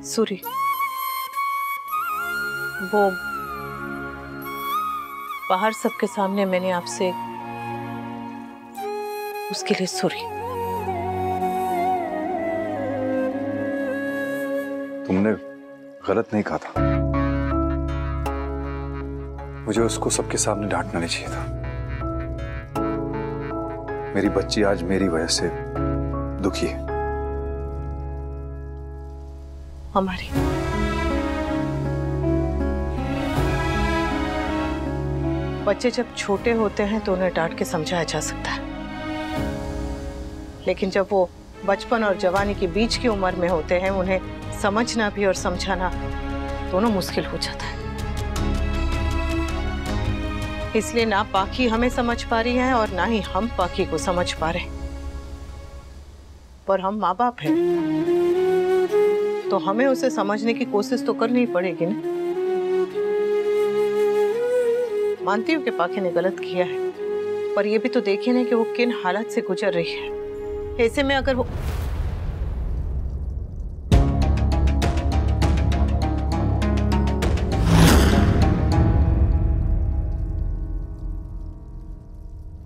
सूरी, वो बाहर सबके सामने मैंने आपसे उसके लिए सॉरी। तुमने गलत नहीं कहा था, मुझे उसको सबके सामने डांटना नहीं चाहिए था। मेरी बच्ची आज मेरी वजह से दुखी है। हमारी बच्चे जब छोटे होते हैं तो उन्हें डांट के समझाया जा सकता है, लेकिन जब वो बचपन और जवानी के बीच की उम्र में होते हैं उन्हें समझना भी और समझाना दोनों मुश्किल हो जाता है। इसलिए ना पाखी हमें समझ पा रही है और ना ही हम पाखी को समझ पा रहे। पर हम माँ बाप हैं तो हमें उसे समझने की कोशिश तो करनी ही पड़ेगी ना। मानती हूँ कि पाखी ने गलत किया है, पर ये भी तो देखिए ना कि वो किन हालात से गुजर रही है। ऐसे में अगर वो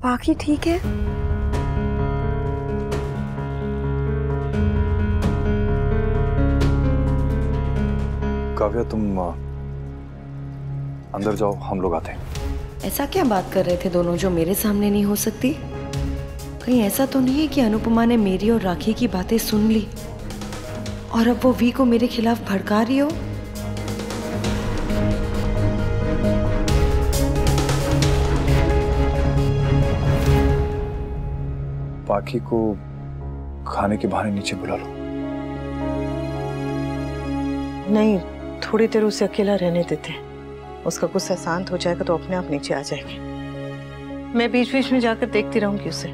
पाखी ठीक है? काव्या तुम अंदर जाओ, हम लोग आते हैं। ऐसा क्या बात कर रहे थे दोनों जो मेरे सामने नहीं हो सकती? कहीं ऐसा तो नहीं है कि अनुपमा ने मेरी और राखी की बातें सुन ली और अब वो वी को मेरे खिलाफ भड़का रही हो? पाखी को खाने के बहाने नीचे बुला लो। नहीं, थोड़ी देर उसे अकेला रहने देते हैं। उसका गुस्सा शांत हो जाएगा तो अपने आप नीचे आ जाएगी। मैं बीच बीच में जाकर देखती रहूंगी उसे।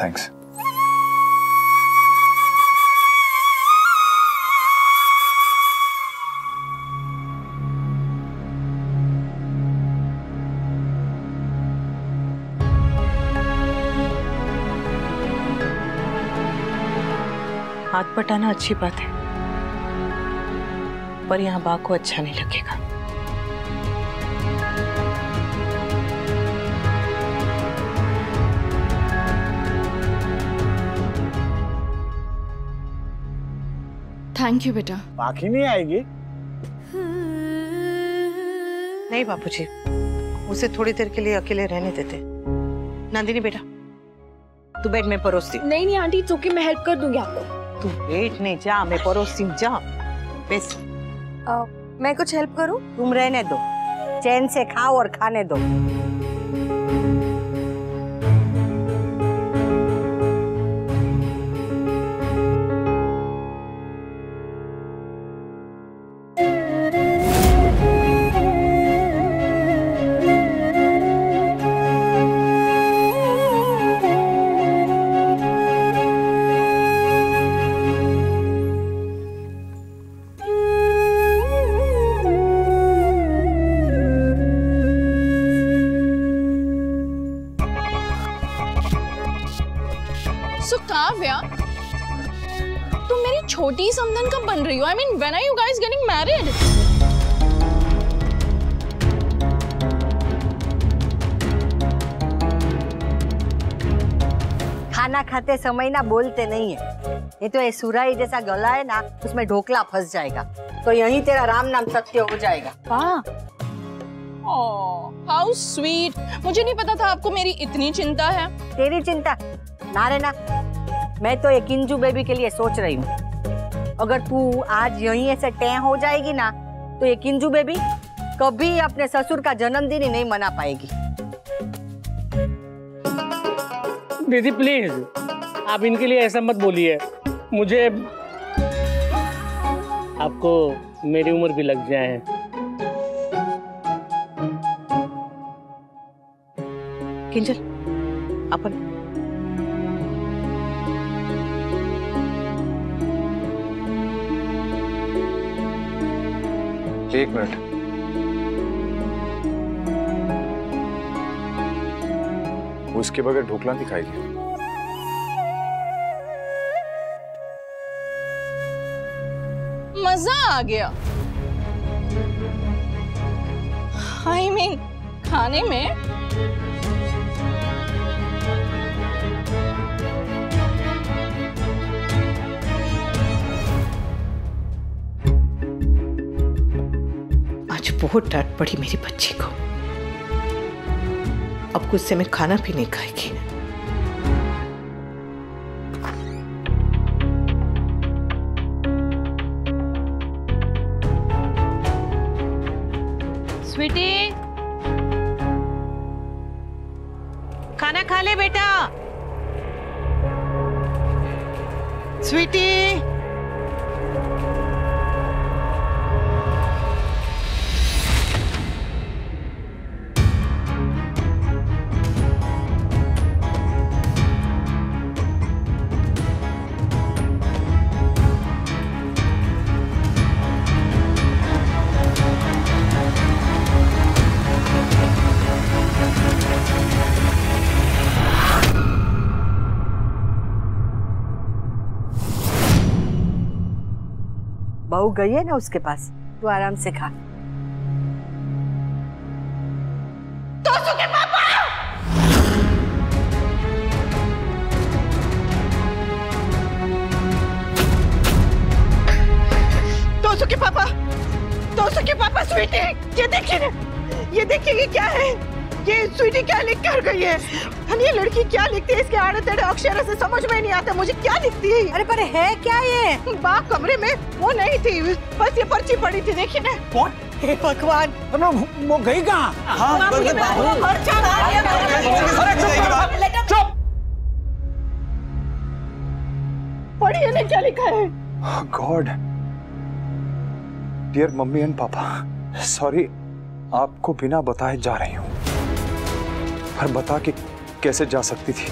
थैंक्स। हाथ बटाना अच्छी बात है, पर यहाँ बा को अच्छा नहीं लगेगा। थैंक यू बेटा। पाखी नहीं आएगी? नहीं बापूजी, उसे थोड़ी देर के लिए अकेले रहने देते। नंदिनी बेटा, तू बेड में परोसती। नहीं नहीं आंटी, तो कि मैं हेल्प कर दूंगी आपको। तू बेड में जा, मैं परोसती हूँ, जा। बेस मैं कुछ हेल्प करूं? तुम रहने दो, चैन से खाओ और खाने दो। काव्या, तुम मेरी छोटी समधन कब बन रही हो? I mean, when are you guys getting married? खाना खाते समय ना बोलते नहीं है, ये तो ये सुराही जैसा गला है ना, उसमें ढोकला फंस जाएगा तो यहीं तेरा राम नाम सत्य हो जाएगा। वाह, हाउ स्वीट। मुझे नहीं पता था आपको मेरी इतनी चिंता है। तेरी चिंता ना रे ना, मैं तो ये किंजू बेबी के लिए सोच रही हूँ। अगर तू आज यहीं ऐसे टें हो जाएगी ना तो ये किंजू बेबी कभी अपने ससुर का जन्मदिन ही नहीं मना पाएगी। दीदी प्लीज, आप इनके लिए ऐसा मत बोलिए। मुझे आपको मेरी उम्र भी लग जाए। किंजल, अपन एक मिनट, वो इसके बगैर ढोकला नहीं खाएगी। मजा आ गया। I mean, खाने में। आज बहुत डांट पड़ी मेरी बच्ची को। अब गुस्से में खाना भी नहीं खाएगी। स्वीटी, खाना खा ले बेटा। स्वीटी, बहू गई है ना उसके पास, तू आराम से खा। तोसू के पापा! तोसू के पापा! तोसू के पापा! स्वीटी, ये देखिए, ये क्या है? ये स्वीटी क्या लिख कर गई है? ये लड़की क्या लिखती है? इसके आड़े तेड़े अक्षर से समझ में नहीं आता मुझे क्या लिखती है। अरे पर है क्या ये? बाप कमरे में वो नहीं थी, बस ये पर्ची पड़ी थी, देखिए ना। कौन? हे भगवान, वो गई कहाँ? चुप! पढ़िए ना क्या लिखा है। गॉड, डियर मम्मी एंड पापा, सॉरी आपको बिना बताए जा रही हूँ। पर बता के कैसे जा सकती थी,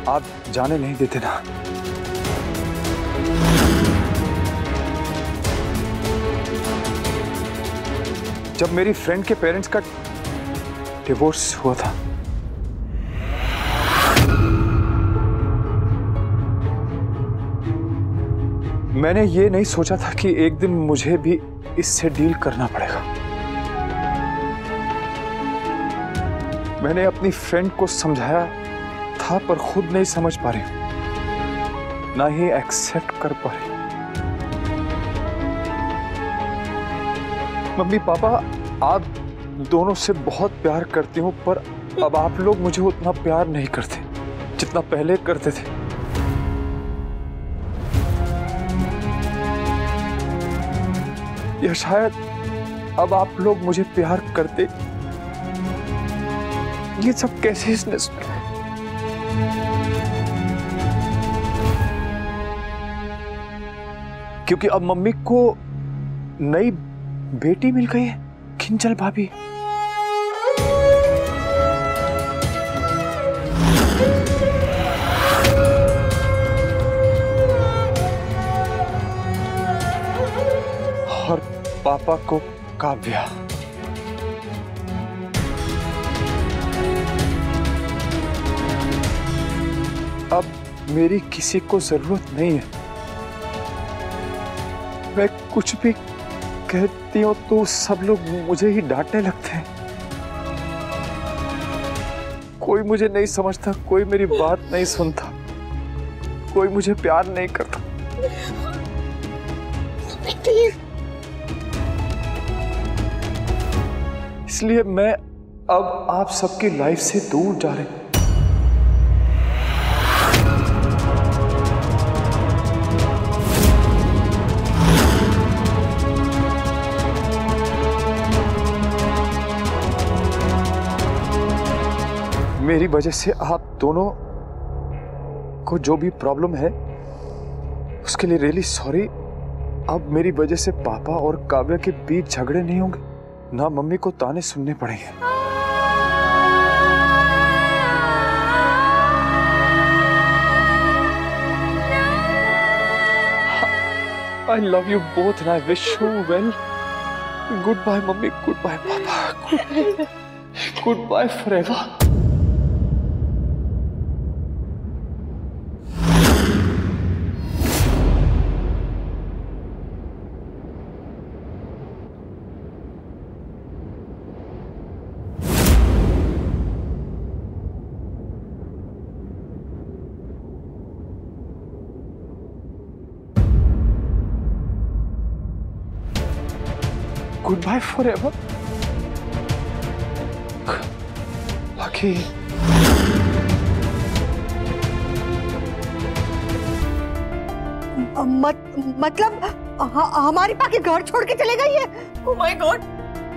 आप जाने नहीं देते ना। जब मेरी फ्रेंड के पेरेंट्स का डिवोर्स हुआ था, मैंने ये नहीं सोचा था कि एक दिन मुझे भी इससे डील करना पड़ेगा। मैंने अपनी फ्रेंड को समझाया था पर खुद नहीं समझ पा रही, ना ही एक्सेप्ट कर पा रही। मम्मी पापा, आप दोनों से बहुत प्यार करती हूँ, पर अब आप लोग मुझे उतना प्यार नहीं करते जितना पहले करते थे। या शायद अब आप लोग मुझे प्यार करते। ये सब कैसे इसने सुना? क्योंकि अब मम्मी को नई बेटी मिल गई है, किंजल भाभी। और पापा को काव्या। अब मेरी किसी को जरूरत नहीं है। मैं कुछ भी कहती हूँ तो सब लोग मुझे ही डांटने लगते हैं। कोई मुझे नहीं समझता, कोई मेरी बात नहीं सुनता, कोई मुझे प्यार नहीं करता। इसलिए मैं अब आप सबकी लाइफ से दूर जा रही हूं। मेरी वजह से आप दोनों को जो भी प्रॉब्लम है उसके लिए रियली सॉरी। अब मेरी वजह से पापा और काव्या के बीच झगड़े नहीं होंगे, ना मम्मी को ताने सुनने पड़ेंगे। I love you both and I wish you well. Goodbye mummy, goodbye papa, goodbye forever. Goodbye forever. Lucky मतलब हमारी पाकी घर छोड़ के चले गई है। ओह माय गॉड,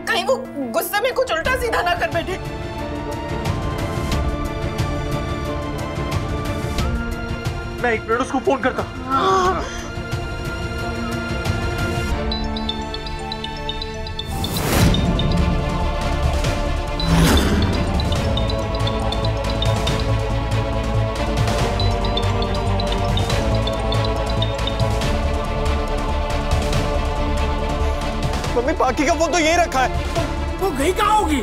कहीं वो गुस्से में कुछ उल्टा सीधा ना कर बैठे। मैं एक मिनट उसको फोन करता हूं। मम्मी पाकी का फोन तो यही रखा है। वो गई कहाँ होगी?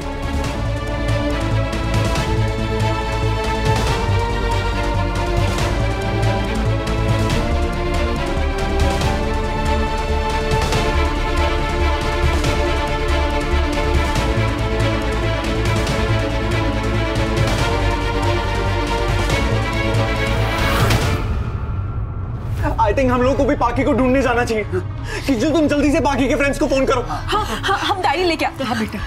आई थिंक हम लोग को भी पाकी को ढूंढने जाना चाहिए। किंजल तुम जल्दी से पाकी के फ्रेंड्स को फोन करो। हाँ, हम डायरी लेके आते हैं बेटा।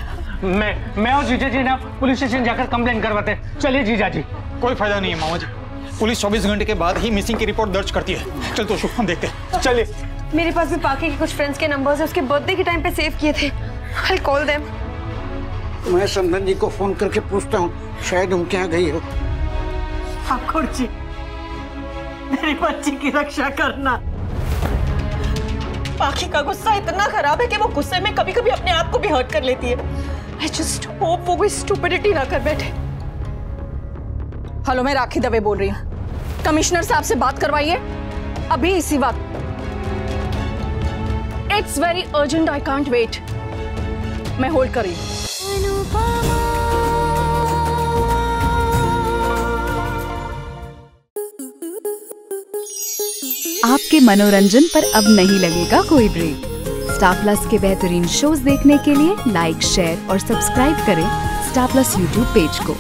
मैं और जीजा जी ना पुलिस स्टेशन जाकर कंप्लेंट करवाते हैं। चलिए जीजा जी। कोई फायदा नहीं है मामा जी, पुलिस 24 घंटे के बाद ही मिसिंग की रिपोर्ट दर्ज करती है। चल तो हम देखते हैं। चलिए। मेरे पास भी पाकी के कुछ फ्रेंड्स के नंबर्स है, उसके बर्थडे के टाइम पे सेव किए थे। I'll call them। मैं संदन जी को फोन करके पूछता हूँ, शायद उनके यहाँ गई हो। ठाकुर जी, मेरी बच्ची की रक्षा करना। पाखी का गुस्सा इतना खराब है कि वो गुस्से में कभी कभी अपने आप को भी हर्ट कर लेती है। I just hope वो कोई स्टूपिडिटी ना कर बैठे। हेलो, मैं राखी दवे बोल रही हूँ। कमिश्नर साहब से बात करवाइए अभी इसी वक्त। It's very urgent, I can't wait. मैं होल्ड कर रही हूँ। आपके मनोरंजन पर अब नहीं लगेगा कोई ब्रेक। स्टार प्लस के बेहतरीन शोज देखने के लिए लाइक, शेयर और सब्सक्राइब करें स्टार प्लस यूट्यूब पेज को।